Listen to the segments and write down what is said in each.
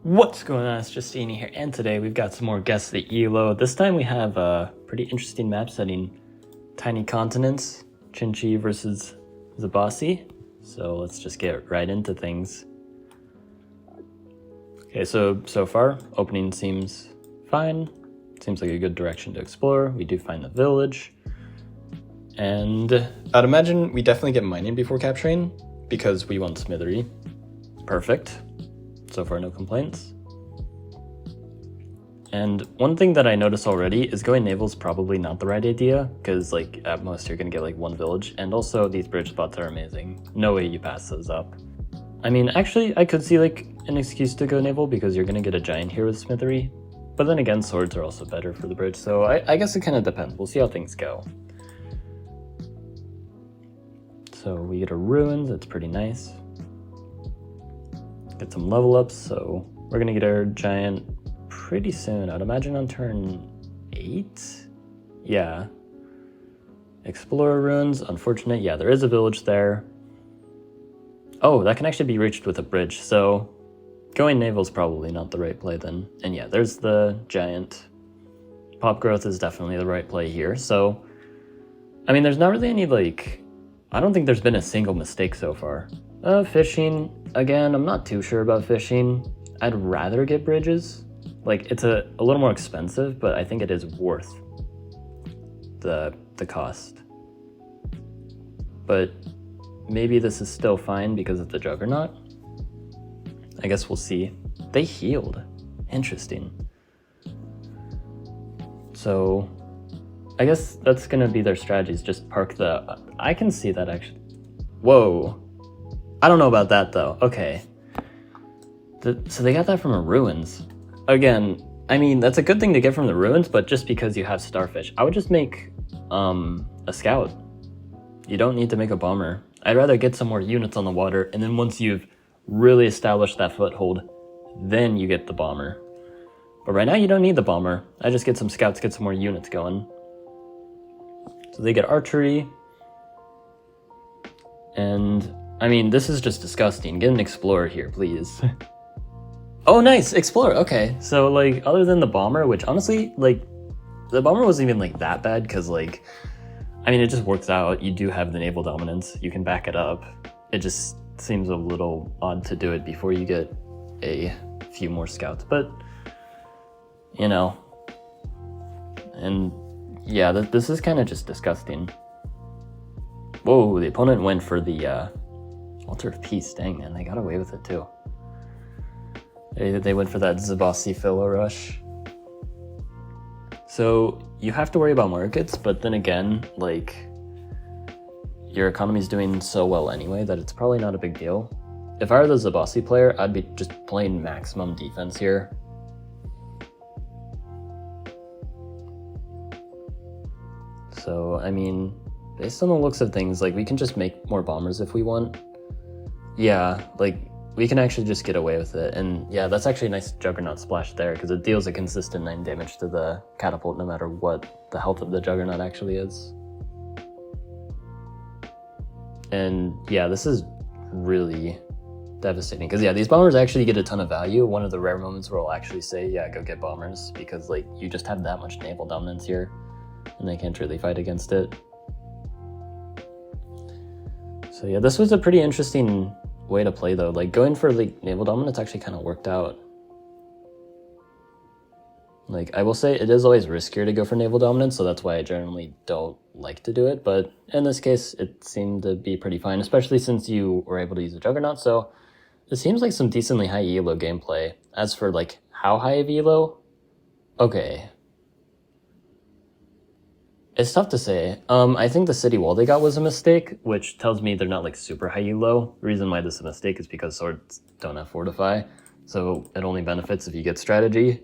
What's going on? It's Justeeni here, and today we've got some more Guess the ELO. This time we have a pretty interesting map setting. Tiny continents, Xin-xi versus Zabasi. So let's just get right into things. Okay, so far, opening seems fine. Seems like a good direction to explore. We do find the village. And I'd imagine we definitely get mining before capturing, because we want smithery. Perfect. So far, no complaints. And one thing that I noticed already is going naval is probably not the right idea, because like at most you're gonna get like one village, and also these bridge spots are amazing. No way you pass those up. I mean, actually, I could see like an excuse to go naval because you're gonna get a giant here with smithery, but then again, swords are also better for the bridge, so I guess it kind of depends. We'll see how things go. So we get a ruins, it's pretty nice. Get some level ups, so we're gonna get our giant pretty soon. I'd imagine on turn 8? Yeah. Explorer ruins, unfortunate. Yeah, there is a village there. Oh, that can actually be reached with a bridge, so going naval is probably not the right play then. And yeah, there's the giant. Pop growth is definitely the right play here, so I mean, there's not really any like, I don't think there's been a single mistake so far. Fishing, again, I'm not too sure about fishing. I'd rather get bridges. Like, it's a little more expensive, but I think it is worth the cost. But maybe this is still fine because of the Juggernaut. I guess we'll see. They healed. Interesting. So I guess that's gonna be their strategies. Just park the... I can see that actually. Whoa. I don't know about that though. Okay. So they got that from a ruins. Again, I mean, that's a good thing to get from the ruins, but just because you have starfish. I would just make a scout. You don't need to make a bomber. I'd rather get some more units on the water, and then once you've really established that foothold, then you get the bomber. But right now you don't need the bomber. I just get some scouts, get some more units going. So they get archery. And I mean, this is just disgusting. Get an explorer here, please. Oh, nice, explorer. Okay, so like, other than the bomber, which honestly, like, the bomber wasn't even like that bad, because like, I mean, it just works out. You do have the naval dominance. You can back it up. It just seems a little odd to do it before you get a few more scouts, but you know. And yeah, this is kind of just disgusting. Whoa, the opponent went for the Altar of Peace. Dang, man, they got away with it too. They went for that Zabasi filler rush. So you have to worry about markets, but then again, like, your economy's doing so well anyway that it's probably not a big deal. If I were the Zabasi player, I'd be just playing maximum defense here. So, I mean, based on the looks of things, like, we can just make more bombers if we want. Yeah, like, we can actually just get away with it. And yeah, that's actually a nice Juggernaut splash there, because it deals a consistent 9 damage to the catapult no matter what the health of the Juggernaut actually is. And yeah, this is really devastating, because yeah, these bombers actually get a ton of value. One of the rare moments where I'll actually say, yeah, go get bombers, because like, you just have that much naval dominance here, and they can't really fight against it. So yeah, this was a pretty interesting way to play though. Like, going for like naval dominance actually kind of worked out. Like, I will say it is always riskier to go for naval dominance, so that's why I generally don't like to do it, but in this case it seemed to be pretty fine, especially since you were able to use a Juggernaut. So it seems like some decently high elo gameplay. As for like how high of elo, okay, it's tough to say. I think the city wall they got was a mistake, which tells me they're not like super high elo. The reason why this is a mistake is because swords don't have fortify, so it only benefits if you get strategy.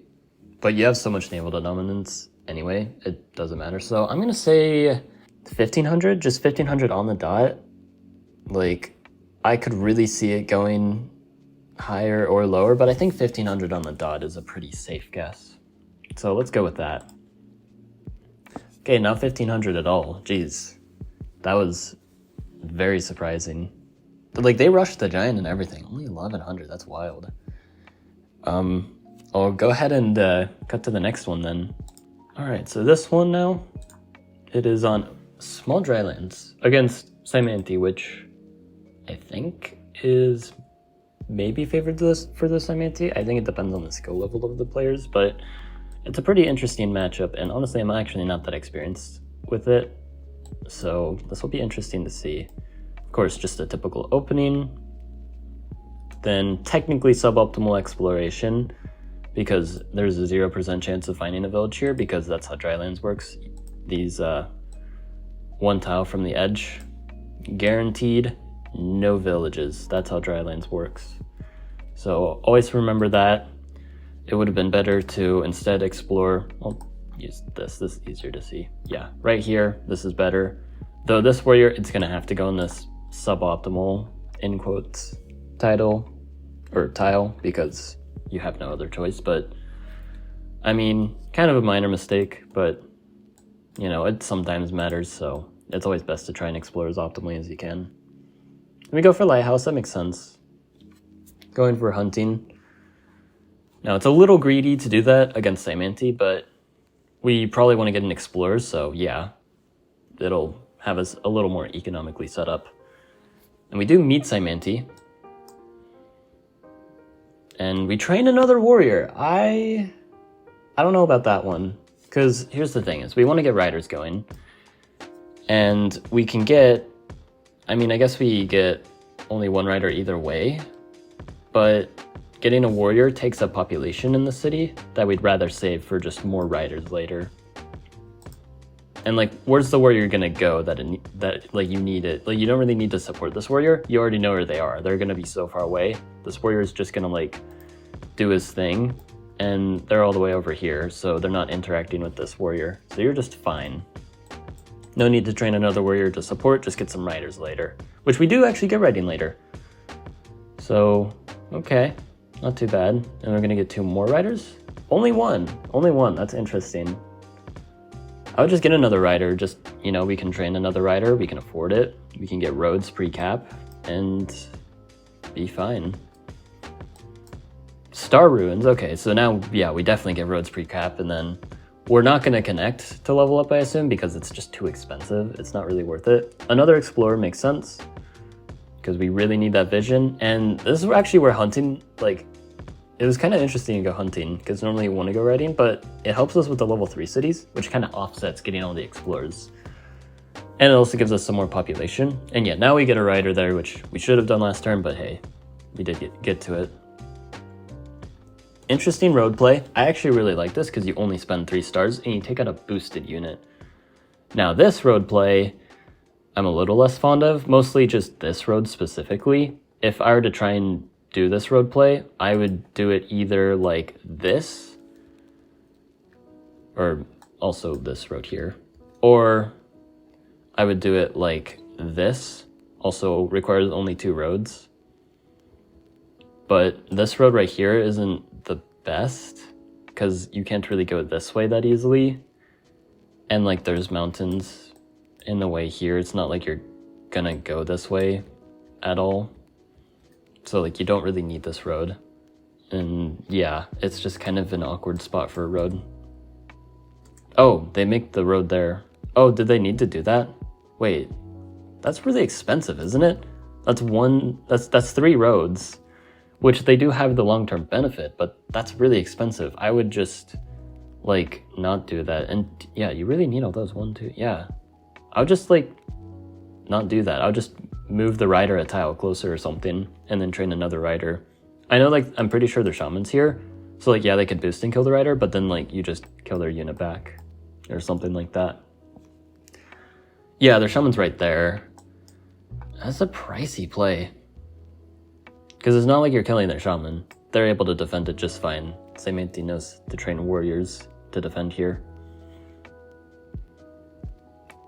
But you have so much naval dominance anyway, it doesn't matter. So I'm gonna say 1500, just 1500 on the dot. Like, I could really see it going higher or lower, but I think 1500 on the dot is a pretty safe guess. So let's go with that. Okay, not 1500 at all. Jeez, that was very surprising. But like, they rushed the giant and everything. Only 1100, that's wild. I'll go ahead and cut to the next one then. Alright, so this one now, it is on small drylands against Xin-xi, which I think is maybe favored for the Xin-xi. I think it depends on the skill level of the players, but it's a pretty interesting matchup, and honestly, I'm actually not that experienced with it, so this will be interesting to see. Of course, just a typical opening, then technically suboptimal exploration, because there's a 0% chance of finding a village here, because that's how drylands works. These one tile from the edge, guaranteed no villages. That's how drylands works. So always remember that. It would have been better to instead explore, I'll use this is easier to see. Yeah, right here, this is better. Though this warrior, it's gonna have to go in this suboptimal, in quotes, tile, because you have no other choice. But I mean, kind of a minor mistake, but you know, it sometimes matters, so it's always best to try and explore as optimally as you can. Let me go for lighthouse, that makes sense. Going for hunting. Now it's a little greedy to do that against Xin-xi, but we probably want to get an explorer, so yeah, it'll have us a little more economically set up. And we do meet Xin-xi. And we train another warrior. I don't know about that one, because here's the thing is we want to get riders going, and we can get, I mean, I guess we get only one rider either way, but getting a warrior takes up population in the city that we'd rather save for just more riders later. And like, where's the warrior gonna go that like you need it? Like, you don't really need to support this warrior. You already know where they are. They're gonna be so far away. This warrior is just gonna like do his thing, and they're all the way over here, so they're not interacting with this warrior. So you're just fine. No need to train another warrior to support, just get some riders later. Which we do actually get riding later. So, okay, not too bad. And we're gonna get 2 more riders? Only one, that's interesting. I would just get another rider, just, you know, we can train another rider, we can afford it, we can get roads pre-cap, and be fine. Star Ruins, okay, so now, yeah, we definitely get roads pre-cap, and then we're not going to connect to level up, I assume, because it's just too expensive. It's not really worth it. Another explorer makes sense, because we really need that vision, and this is actually where hunting, like, it was kind of interesting to go hunting, because normally you want to go riding, but it helps us with the level 3 cities, which kind of offsets getting all the explorers. And it also gives us some more population. And yeah, now we get a rider there, which we should have done last turn, but hey, we did get to it. Interesting road play. I actually really like this because you only spend 3 stars and you take out a boosted unit. Now this road play, I'm a little less fond of, mostly just this road specifically. If I were to try and do this road play, I would do it either like this, or also this road here, or I would do it like this, also requires only 2 roads. But this road right here isn't the best, because you can't really go this way that easily. And like there's mountains in the way here, it's not like you're gonna go this way at all. So like you don't really need this road. And yeah, it's just kind of an awkward spot for a road. Oh, they make the road there. Oh, did they need to do that? Wait, that's really expensive, isn't it? That's 3 roads, which they do have the long-term benefit, but that's really expensive. I would just like not do that. And yeah, you really need all those 1, 2, yeah. I would just like not do that. I would just move the rider a tile closer or something and then train another rider. I know, like, I'm pretty sure there's shamans here, so like, yeah, they could boost and kill the rider, but then like you just kill their unit back or something like that. Yeah, their shaman's right there. That's a pricey play, because it's not like you're killing their shaman. They're able to defend it just fine. Xin-xi knows to train warriors to defend here.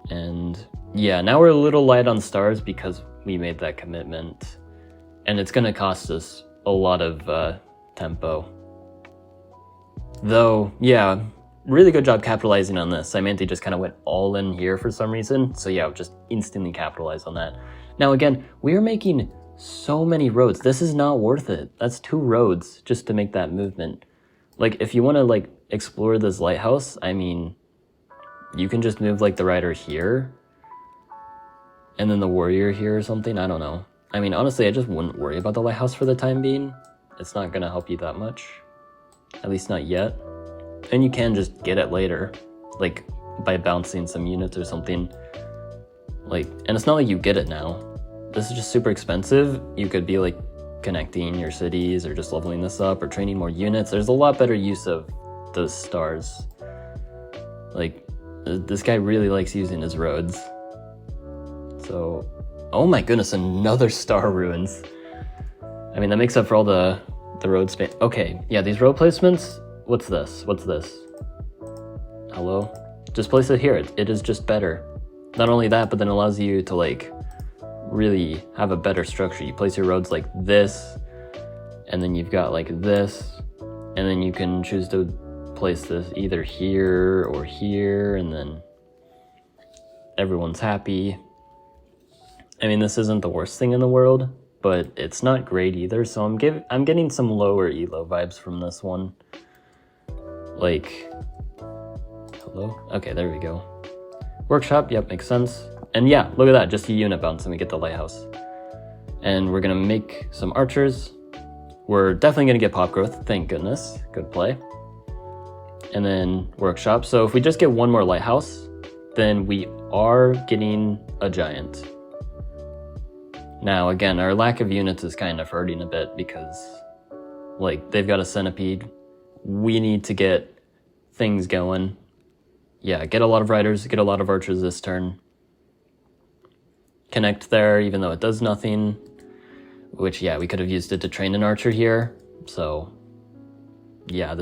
And yeah, now we're a little light on stars because we made that commitment, and it's gonna cost us a lot of tempo. Though, yeah, really good job capitalizing on this. Xin-xi just kind of went all in here for some reason, so yeah, just instantly capitalize on that. Now again, we are making So many roads. This is not worth it. That's 2 roads just to make that movement. Like, if you want to, like, explore this lighthouse, I mean, you can just move, like, the rider here, and then the warrior here or something. I don't know. I mean, honestly, I just wouldn't worry about the lighthouse for the time being. It's not gonna help you that much. At least not yet. And you can just get it later, like, by bouncing some units or something. Like, and it's not like you get it now. This is just super expensive. You could be, like, connecting your cities or just leveling this up or training more units. There's a lot better use of those stars. Like, this guy really likes using his roads. So, oh my goodness, another star ruins. I mean, that makes up for all the road space. Okay, yeah, these road placements, what's this? What's this? Hello? Just place it here. It is just better. Not only that, but then it allows you to, like, really have a better structure. You place your roads like this, and then you've got like this, and then you can choose to place this either here or here, and then everyone's happy. I mean, this isn't the worst thing in the world, but it's not great either, so I'm getting some lower elo vibes from this one. Like, hello? Okay, there we go. Workshop, yep, makes sense. And yeah, look at that, just a unit bounce and we get the lighthouse. And we're gonna make some archers. We're definitely gonna get pop growth, thank goodness, good play. And then workshop, so if we just get one more lighthouse, then we are getting a giant. Now again, our lack of units is kind of hurting a bit because, like, they've got a centipede. We need to get things going. Yeah, get a lot of riders, get a lot of archers this turn. Connect there, even though it does nothing. Which, yeah, we could have used it to train an archer here. So, yeah,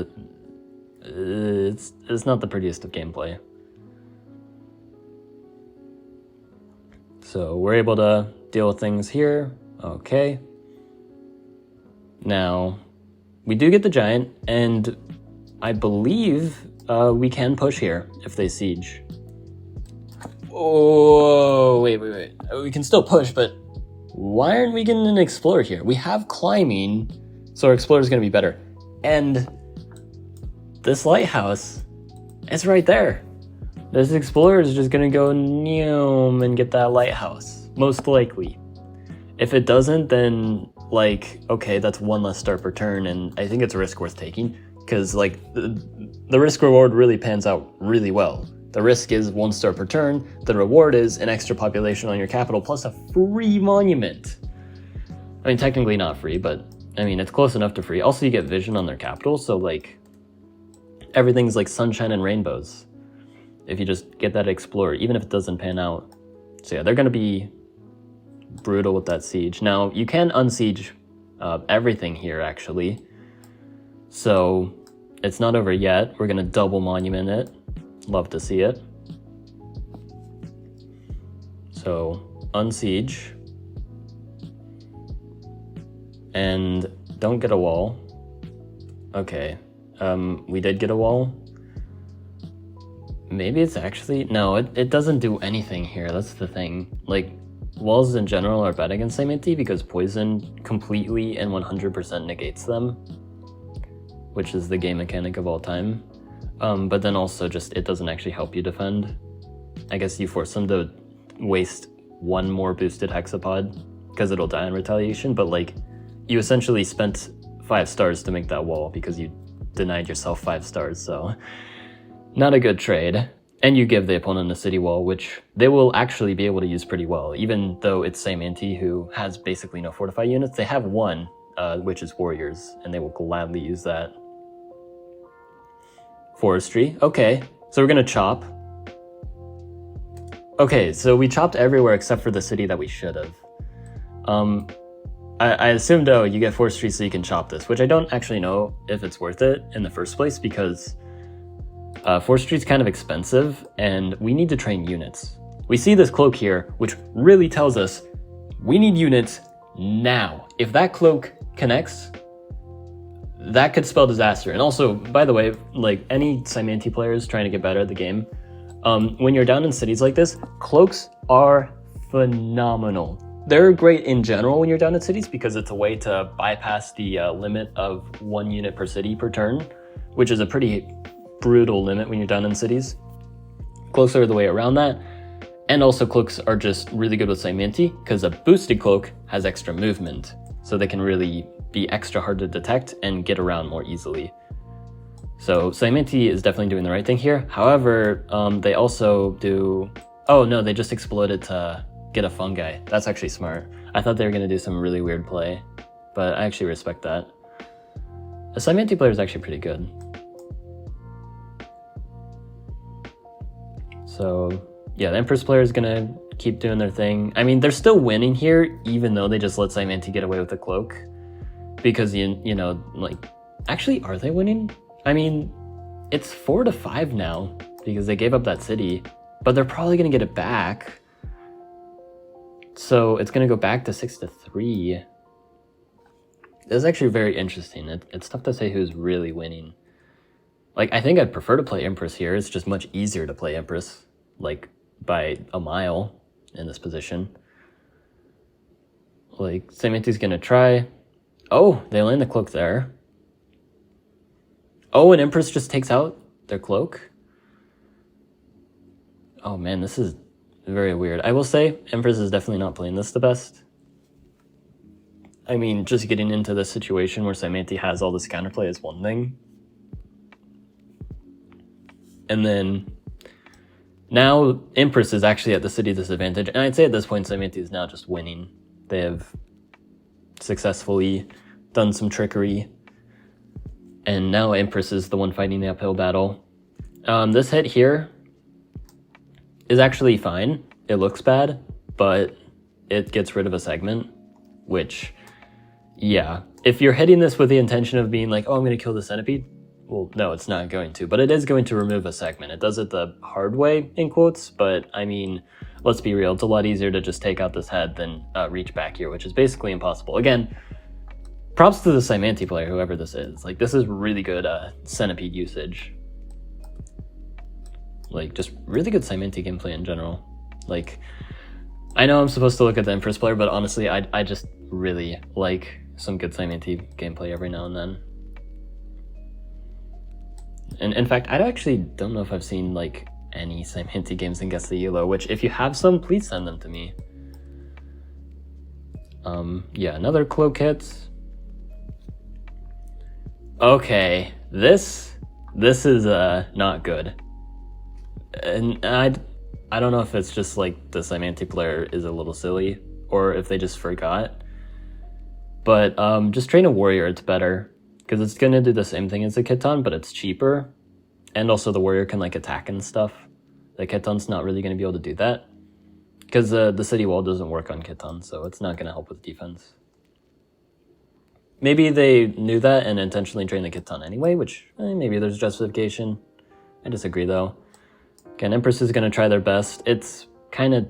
it's not the prettiest of gameplay. So we're able to deal with things here. Okay. Now, we do get the giant, and I believe we can push here if they siege. Oh, wait. We can still push, but why aren't we getting an explorer here? We have climbing, so our explorer is going to be better. And this lighthouse is right there. This explorer is just going to go neom and get that lighthouse, most likely. If it doesn't, then, like, okay, that's 1 less star per turn, and I think it's a risk worth taking, because, like, the risk reward really pans out really well. The risk is 1 star per turn. The reward is an extra population on your capital plus a free monument. I mean, technically not free, but I mean, it's close enough to free. Also, you get vision on their capital, so like everything's like sunshine and rainbows if you just get that explorer, even if it doesn't pan out. So yeah, they're going to be brutal with that siege. Now, you can unsiege everything here, actually. So it's not over yet. We're going to double monument it. Love to see it. So, unsiege. And don't get a wall. Okay. We did get a wall. Maybe it's actually... No, it doesn't do anything here. That's the thing. Like, walls in general are bad against Xin-xi because poison completely and 100% negates them, which is the game mechanic of all time. But then also just, it doesn't actually help you defend. I guess you force them to waste 1 more boosted hexapod because it'll die in retaliation, but like, you essentially spent 5 stars to make that wall because you denied yourself 5 stars, so not a good trade. And you give the opponent a city wall, which they will actually be able to use pretty well, even though it's Xin-xi who has basically no fortify units. They have 1, which is warriors, and they will gladly use that. Forestry, okay, so we're gonna chop. Okay, so we chopped everywhere except for the city that we should have. I assumed, oh, you get forestry so you can chop this, which I don't actually know if it's worth it in the first place because forestry is kind of expensive and we need to train units. We see this cloak here, which really tells us we need units now. If that cloak connects, that could spell disaster. And also, by the way, like any Xin-xi players trying to get better at the game, when you're down in cities like this, cloaks are phenomenal. they're great in general when you're down in cities because it's a way to bypass the limit of 1 unit per city per turn, which is a pretty brutal limit when you're down in cities. Cloaks are the way around that. And also cloaks are just really good with Xin-xi because a boosted cloak has extra movement. So they can really be extra hard to detect and get around more easily. So Xin-xi is definitely doing the right thing here. However, they also do... Oh no, they just exploded to get a fungi. That's actually smart. I thought they were going to do some really weird play, but I actually respect that. The Xin-xi player is actually pretty good. So yeah, the Empress player is going to keep doing their thing. I mean, they're still winning here, even though they just let Xin-xi get away with the cloak. Because, you know, like, actually, are they winning? I mean, it's 4-5 now, because they gave up that city, but they're probably going to get it back. So it's going to go back to 6-3. This is actually very interesting. It's tough to say who's really winning. Like, I think I'd prefer to play Empress here. It's just much easier to play Empress, like, by a mile in this position. Like, Xin-xi's going to try. Oh, they land the cloak there. Oh, and Empress just takes out their cloak. Oh man, this is very weird. I will say, Empress is definitely not playing this the best. I mean, just getting into this situation where Xin-xi has all this counterplay is one thing. And then, now Empress is actually at the city disadvantage. And I'd say at this point, Xin-xi is now just winning. They have successfully done some trickery. And now Empress is the one fighting the uphill battle. This hit here is actually fine. It looks bad, but it gets rid of a segment, which, yeah. If you're hitting this with the intention of being like, oh, I'm going to kill the centipede, well, no, it's not going to. But it is going to remove a segment. It does it the hard way, in quotes, but I mean, let's be real. It's a lot easier to just take out this head than reach back here, which is basically impossible. Again, props to the Xin-xi player, whoever this is. Like, this is really good centipede usage. Like, just really good Xin-xi gameplay in general. Like, I know I'm supposed to look at the Empress player, but honestly, I just really like some good Xin-xi gameplay every now and then. And in fact, I actually don't know if I've seen, like, any Xin-xi games in Guess the Elo, which, if you have some, please send them to me. Yeah, another cloak hit. Okay, this is not good. And I don't know if it's just like the Xin-xi player is a little silly or if they just forgot. But just train a warrior, it's better. Because it's going to do the same thing as the Khitan, but it's cheaper. And also the warrior can like attack and stuff. The Khitan's not really going to be able to do that. Because the city wall doesn't work on Khitan, so it's not going to help with defense. Maybe they knew that and intentionally trained the Khitan anyway, which maybe there's justification. I disagree though. Again, Empress is going to try their best. It's kind of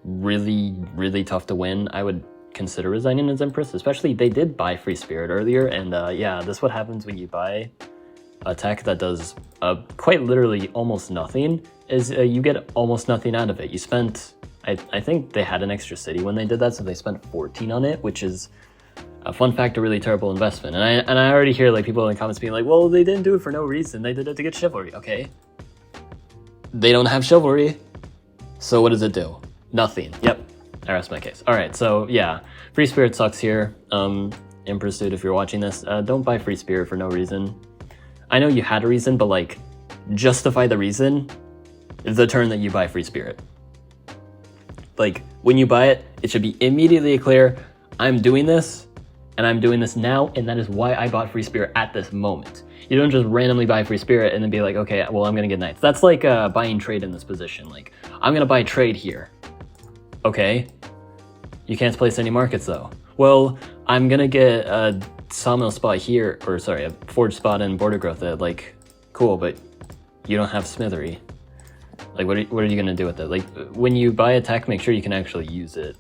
really, really tough to win. I would consider resigning as Empress, especially they did buy Free Spirit earlier, and yeah, this is what happens when you buy a tech that does quite literally almost nothing, is you get almost nothing out of it. You spent, I think they had an extra city when they did that, so they spent 14 on it, which is a fun fact, a really terrible investment. And I already hear like people in the comments being like, well, they didn't do it for no reason, they did it to get chivalry. Okay, they don't have chivalry, so what does it do? Nothing. Yep, I rest my case. All right, so yeah, Free Spirit sucks here. Empress dude, if you're watching this, don't buy Free Spirit for no reason. I know you had a reason, but like, justify the reason the turn that you buy Free Spirit. Like, when you buy it, it should be immediately clear, I'm doing this, and I'm doing this now, and that is why I bought Free Spirit at this moment. You don't just randomly buy Free Spirit and then be like, okay, well, I'm gonna get Knights. That's like buying trade in this position. Like, I'm gonna buy trade here. Okay, you can't place any markets though. Well, I'm gonna get a sawmill spot here, or sorry, a forge spot in border growth. Like, cool, but you don't have smithery. Like, what are you gonna do with it? Like, when you buy a tech, make sure you can actually use it.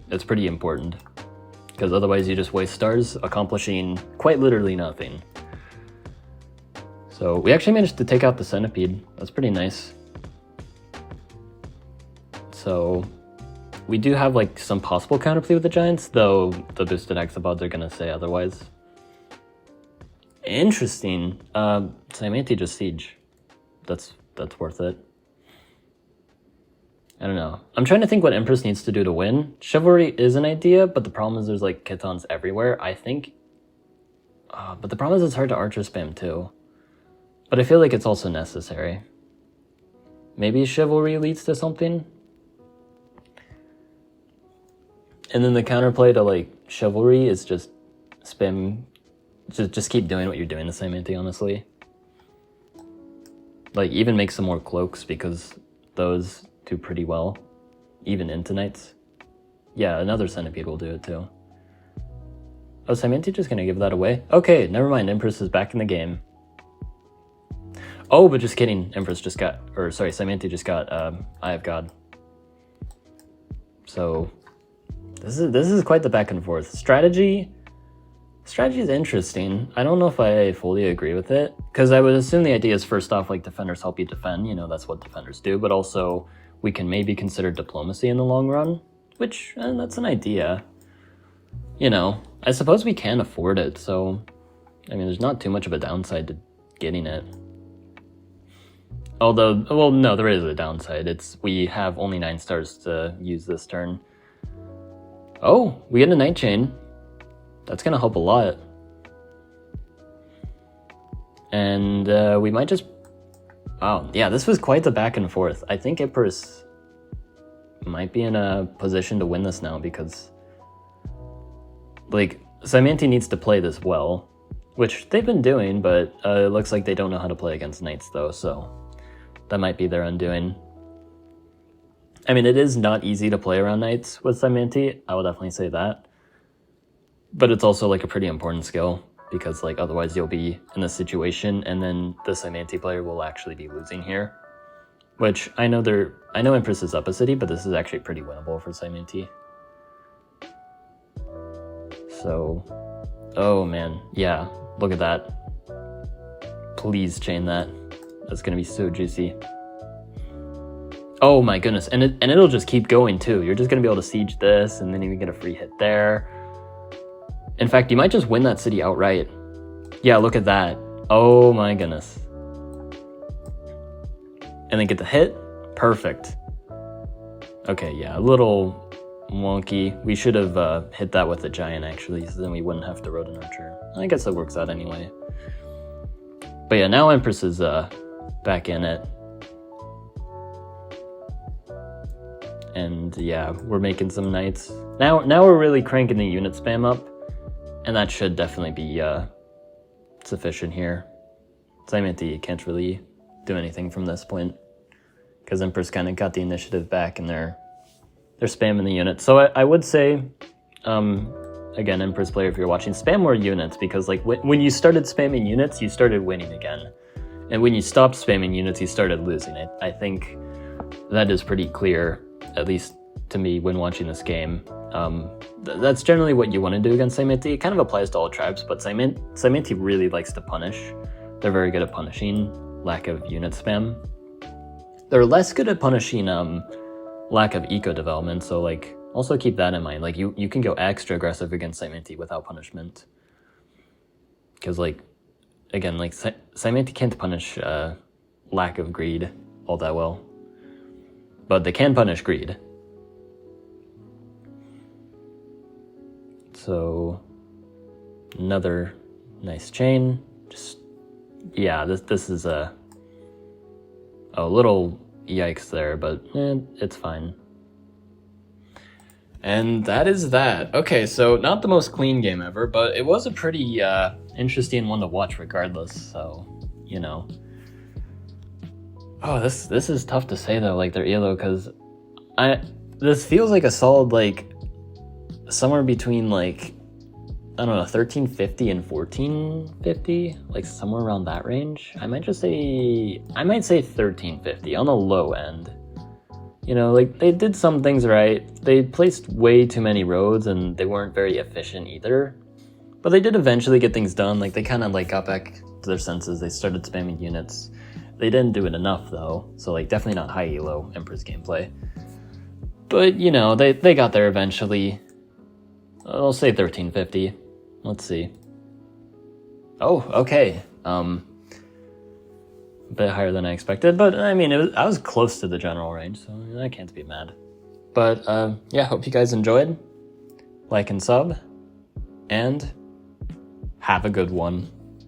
It's pretty important, because otherwise you just waste stars accomplishing quite literally nothing. So we actually managed to take out the centipede. That's pretty nice. So we do have like some possible counterplay with the Giants, though the boosted hexapods are gonna say otherwise. Interesting. Saimanti just siege. That's worth it. I don't know. I'm trying to think what Empress needs to do to win. Chivalry is an idea, but the problem is there's like Kitons everywhere, I think. But the problem is it's hard to archer spam too. But I feel like it's also necessary. Maybe Chivalry leads to something? And then the counterplay to like Chivalry is just spam, just keep doing what you're doing the same anti, honestly. Like even make some more cloaks because those do pretty well. Even into knights. Yeah, another centipede will do it too. Oh, Saimanti just gonna give that away? Okay, never mind, Empress is back in the game. Oh, but just kidding, Empress just got, or sorry, Saimanti just got Eye of God. So this is quite the back and forth. Strategy is interesting. I don't know if I fully agree with it, because I would assume the idea is first off, like defenders help you defend, you know, that's what defenders do, but also we can maybe consider diplomacy in the long run, which that's an idea. You know, I suppose we can afford it, so I mean, there's not too much of a downside to getting it. Although, well, no, there is a downside. It's we have only 9 stars to use this turn. Oh, we get a Night Chain. That's gonna help a lot. And we might just... Wow, yeah, this was quite the back and forth. I think Empress might be in a position to win this now because... Like, Saimanti needs to play this well, which they've been doing, but it looks like they don't know how to play against knights though, so that might be their undoing. I mean, it is not easy to play around knights with Saimanti, I will definitely say that. But it's also like a pretty important skill, because like otherwise you'll be in this situation and then the Saimanti player will actually be losing here. Which I know Empress is up a city, but this is actually pretty winnable for Saimanti. So, oh man, yeah, look at that. Please chain that. That's gonna be so juicy. Oh my goodness, and it'll just keep going too. You're just gonna be able to siege this, and then you can get a free hit there. In fact, you might just win that city outright. Yeah, look at that. Oh my goodness. And then get the hit. Perfect. Okay, yeah, a little wonky. We should have hit that with a giant actually, so then we wouldn't have to road an archer. I guess that works out anyway. But yeah, now Empress is back in it. And yeah, we're making some knights. Now we're really cranking the unit spam up, and that should definitely be sufficient here. Saimanti can't really do anything from this point, because Empress kind of got the initiative back and they're spamming the units. So I would say, again, Empress player, if you're watching, spam more units, because like when you started spamming units, you started winning again. And when you stopped spamming units, you started losing it. I think that is pretty clear, at least to me when watching this game. That's generally what you want to do against Saimanti. It kind of applies to all tribes, but Saimanti really likes to punish. They're very good at punishing lack of unit spam. They're less good at punishing lack of eco development, so like also keep that in mind. Like you can go extra aggressive against Saimanti without punishment, because like again, like Saimanti can't punish lack of greed all that well, but they can punish greed. So another nice chain. Just yeah, this is a little yikes there, but it's fine. And that is that. Okay, so not the most clean game ever, but it was a pretty interesting one to watch regardless, so, you know. Oh, this is tough to say though, like their elo, because this feels like a solid, like, somewhere between, like, I don't know, 1350 and 1450, like somewhere around that range. I might say 1350 on the low end. You know, like they did some things right. They placed way too many roads and they weren't very efficient either. But they did eventually get things done. Like they kind of like got back to their senses. They started spamming units. They didn't do it enough though. So like definitely not high elo Empress gameplay. But, you know, they got there eventually. I'll say 1350. Let's see. Oh, okay. A bit higher than I expected, but I mean, I was close to the general range, so I can't be mad. But yeah, hope you guys enjoyed. Like and sub, and have a good one.